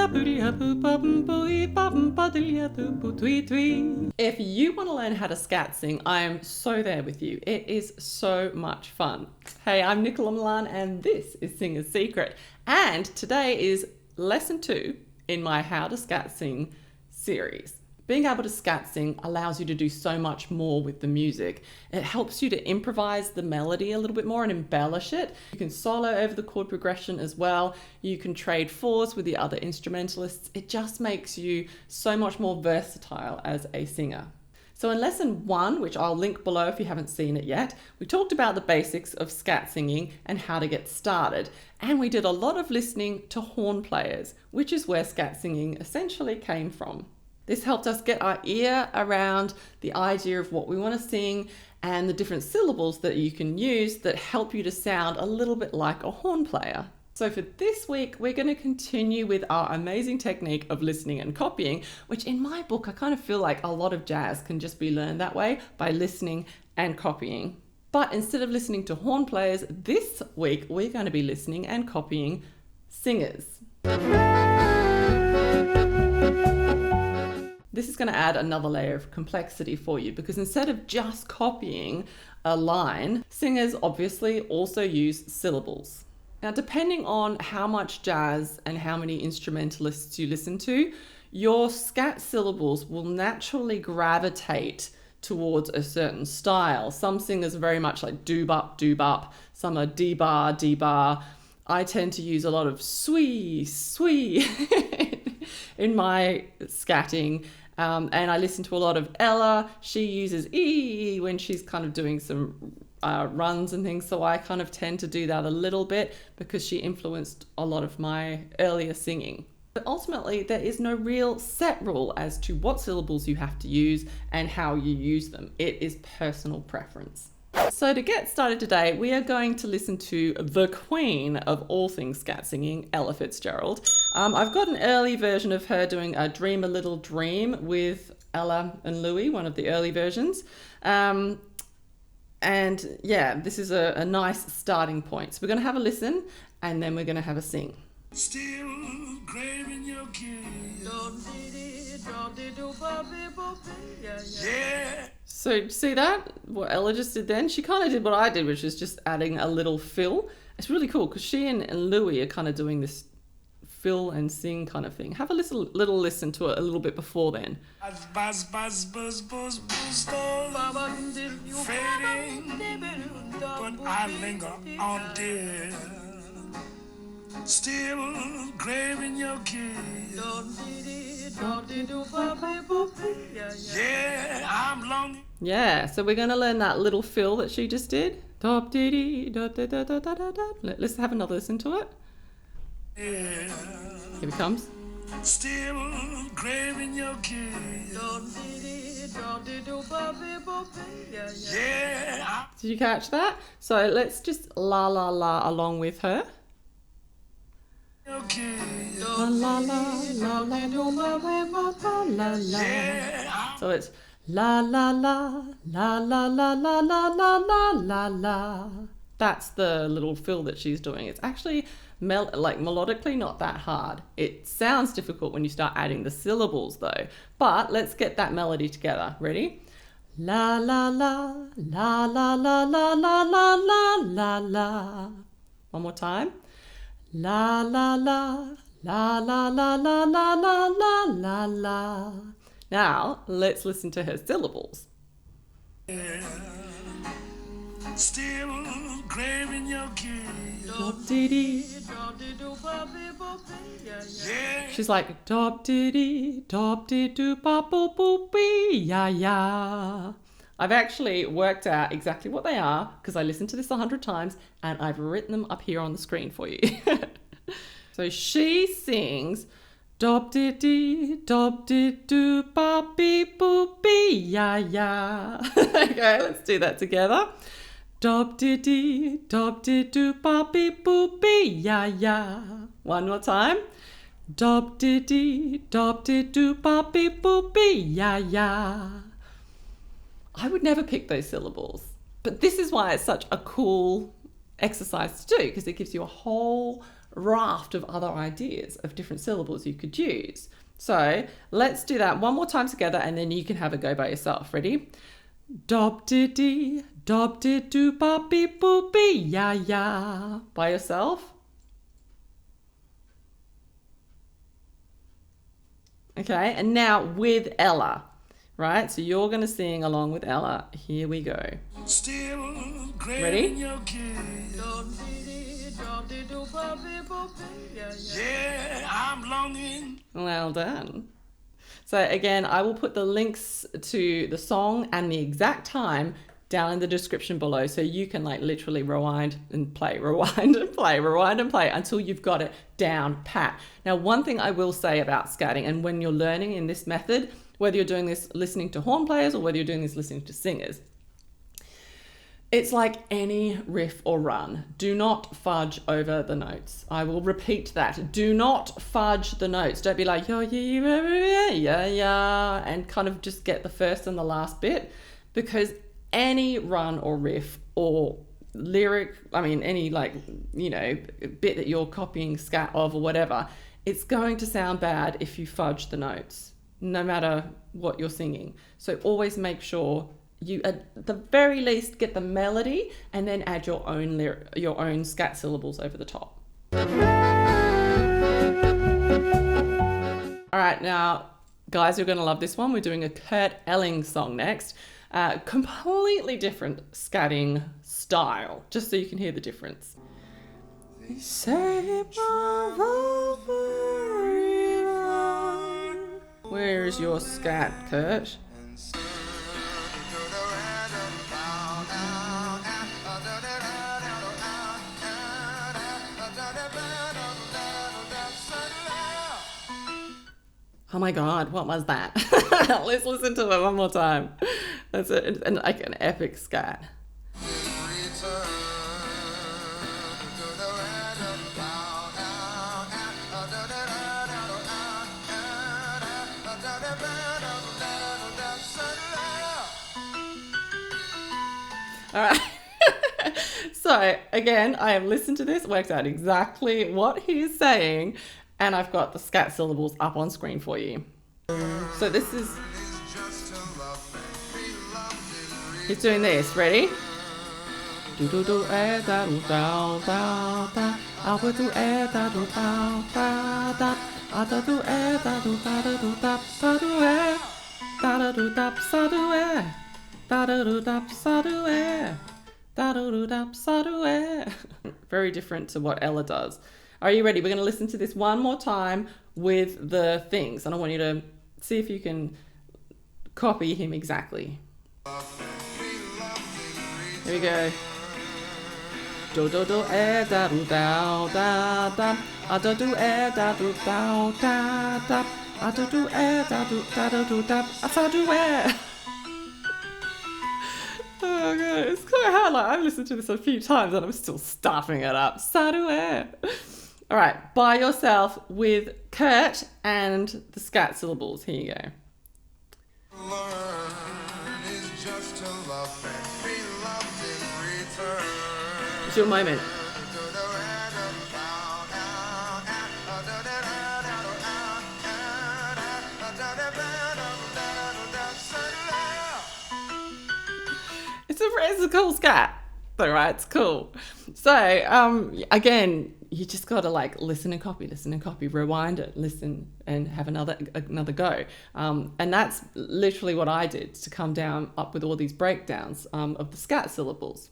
If you want to learn how to scat sing, I am so there with you. It is so much fun. Hey, I'm Nicola Milan and this is Singer's Secret. And today is lesson 2 in my How to Scat Sing series. Being able to scat sing allows you to do so much more with the music. It helps you to improvise the melody a little bit more and embellish it. You can solo over the chord progression as well. You can trade fours with the other instrumentalists. It just makes you so much more versatile as a singer. So in lesson 1, which I'll link below if you haven't seen it yet, we talked about the basics of scat singing and how to get started. And we did a lot of listening to horn players, which is where scat singing essentially came from. This helped us get our ear around the idea of what we want to sing and the different syllables that you can use that help you to sound a little bit like a horn player. So for this week, we're going to continue with our amazing technique of listening and copying, which in my book, I kind of feel like a lot of jazz can just be learned that way by listening and copying. But instead of listening to horn players, this week, we're going to be listening and copying singers. This is going to add another layer of complexity for you because instead of just copying a line, singers obviously also use syllables. Now, depending on how much jazz and how many instrumentalists you listen to, your scat syllables will naturally gravitate towards a certain style. Some singers are very much like doo-bop, doo-bop. Some are dee-bar, dee-bar. I tend to use a lot of swee, swee in my scatting. And I listen to a lot of Ella. She uses E when she's kind of doing some runs and things. So I kind of tend to do that a little bit because she influenced a lot of my earlier singing. But ultimately, there is no real set rule as to what syllables you have to use and how you use them. It is personal preference. So to get started today, we are going to listen to the queen of all things scat singing, Ella Fitzgerald. I've got an early version of her doing a Dream a Little Dream with Ella and Louis, one of the early versions. And yeah, this is a nice starting point. So we're going to have a listen and then we're going to have a sing. Still craving your kiss. Yeah. So see that? What Ella just did then? She kind of did what I did, which is just adding a little fill. It's really cool because she and Louis are kind of doing this fill and sing kind of thing. Have a little listen to it a little bit before then. Buzz, buzz, buzz, buzz, buzz, fading, but I linger on dear. Still craving your kiss. Yeah, I'm longing. Yeah, so we're going to learn that little fill that she just did. Let's have another listen to it. Yeah. Here it comes. Still craving your kiss. Yeah. Did you catch that? So let's just la la la along with her. La la la la la la la la. So it's la la la la la la la la la la la. That's the little fill that she's doing. It's actually melodically not that hard. It sounds difficult when you start adding the syllables though. But let's get that melody together. Ready? La la la la la la la la la la la. One more time. La la la la la la la la la la la la. Now let's listen to her syllables. Yeah. Still craving your kiss. Yeah. She's like dop diddy dop didoo bop boop boop bee ya ya. I've actually worked out exactly what they are because I listened to this 100 times and I've written them up here on the screen for you. So she sings dop diddy dop didoo bop beep boop bee ya ya. Okay, let's do that together. Dop diddy dop didoo bop beep boop bee ya ya. One more time. Dop diddy dop didoo bop beep boop bee ya ya. I would never pick those syllables, but this is why it's such a cool exercise to do because it gives you a whole raft of other ideas of different syllables you could use. So let's do that one more time together, and then you can have a go by yourself. Ready? Dob-de-dee, dob-de-doo, bop-beep-boop-bee, ya-ya. By yourself. Okay, and now with Ella, right? So you're going to sing along with Ella. Here we go. Still Ready? your kiss. Yeah, I'm longing. Well done. So again, I will put the links to the song and the exact time down in the description below, so you can like literally rewind and play, rewind and play, rewind and play until you've got it down pat. Now, one thing I will say about scatting, and when you're learning in this method, whether you're doing this listening to horn players or whether you're doing this listening to singers, it's like any riff or run. Do not fudge over the notes. I will repeat that. Do not fudge the notes. Don't be like, yo, yeah, and kind of just get the first and the last bit, because any run or riff or lyric, any bit that you're copying scat of or whatever, it's going to sound bad if you fudge the notes, no matter what you're singing. So always make sure you at the very least get the melody and then add your own scat syllables over the top. All right, now guys, you're going to love this one. We're doing a Kurt Elling song next. Completely different scatting style, just so you can hear the difference. Where's your scat, Kurt? Oh my God, what was that? Let's listen to it one more time. That's like an epic scat. All right. So again, I have listened to this, worked out exactly what he's saying, and I've got the scat syllables up on screen for you. So this is, he's doing this. Ready? Do do do da do da da da. I will do da do da da da. I do da do da do da da do da do da sa do da do da sa do da do da sa do. Very different to what Ella does. Are you ready? We're going to listen to this one more time with the things, and I want you to see if you can copy him exactly. Here we go. Do do do da do da da da. A do do da do da da da. A do do da do da da. A sa do Oh god, it's quite hard. Like, I've listened to this a few times and I'm still stuffing it up. Sa do All right, by yourself with Kurt and the scat syllables. Here you go. It's your moment. It's a cool scat. All right, it's cool. So again, you just got to like listen and copy, rewind it, listen and have another go. And that's literally what I did to come down up with all these breakdowns of the scat syllables.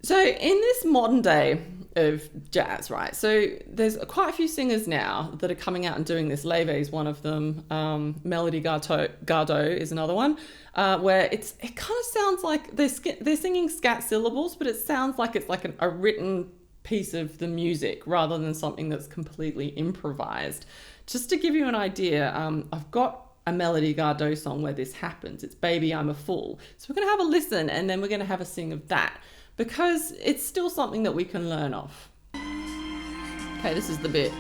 So in this modern day of jazz, right? So there's quite a few singers now that are coming out and doing this. Leve is one of them. Melody Gardot is another one, where it kind of sounds like they're singing scat syllables, but it sounds like it's like a written piece of the music rather than something that's completely improvised. Just to give you an idea, I've got a Melody Gardot song where this happens. It's Baby I'm a Fool. So we're going to have a listen and then we're going to have a sing of that, because it's still something that we can learn off. Okay, this is the bit.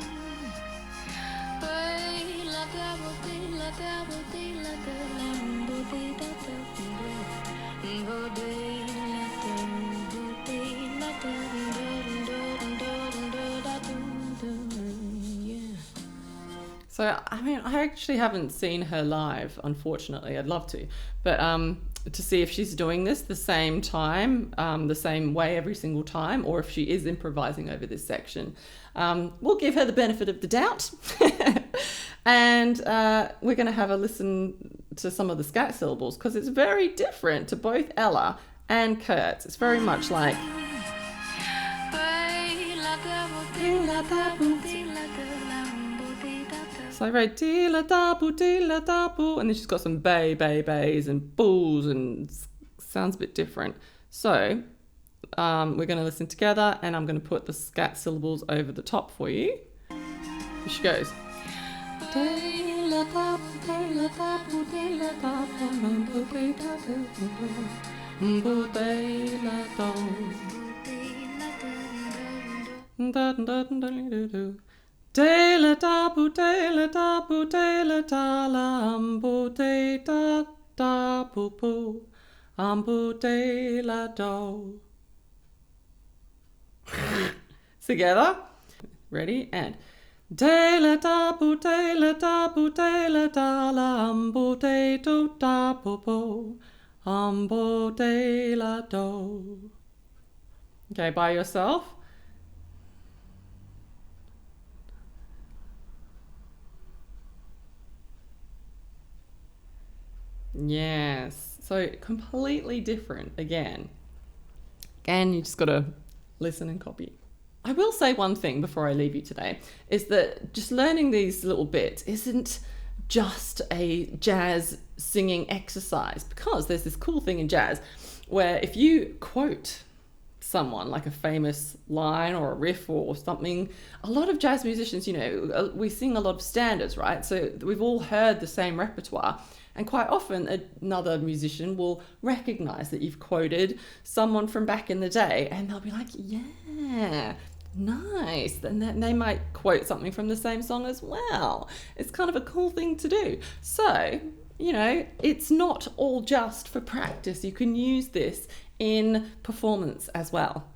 So, I mean, I actually haven't seen her live, unfortunately. I'd love to. But to see if she's doing this the same time, the same way every single time, or if she is improvising over this section. We'll give her the benefit of the doubt. And we're going to have a listen to some of the scat syllables because it's very different to both Ella and Kurt's. It's very much like... So I wrote dee-la-da-boo, and then she's got some bays and bulls, and sounds a bit different. So we're going to listen together, and I'm going to put the scat syllables over the top for you. Here she goes. De la da boo de la da boo de la da la boo de da da boo boo boo de la do. Together. Ready? And de la da boo de la da boo de la da la boo de do da boo boo boo de la do. Okay, by yourself. Yes, so completely different again. Again, you just got to listen and copy. I will say one thing before I leave you today, is that just learning these little bits isn't just a jazz singing exercise, because there's this cool thing in jazz where if you quote someone, like a famous line or a riff or something, a lot of jazz musicians, you know, we sing a lot of standards, right? So we've all heard the same repertoire. And quite often another musician will recognize that you've quoted someone from back in the day, and they'll be like, yeah, nice. And then they might quote something from the same song as well. It's kind of a cool thing to do. So, you know, it's not all just for practice. You can use this in performance as well.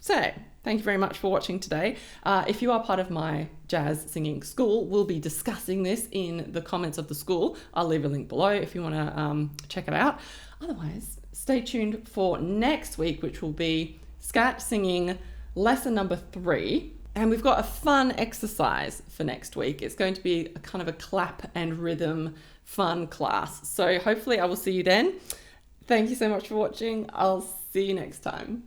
So, thank you very much for watching today. If you are part of my jazz singing school, we'll be discussing this in the comments of the school. I'll leave a link below if you want to check it out. Otherwise, stay tuned for next week, which will be Scat singing lesson number 3. And we've got a fun exercise for next week. It's going to be a kind of a clap and rhythm fun class. So hopefully I will see you then. Thank you so much for watching. I'll see you next time.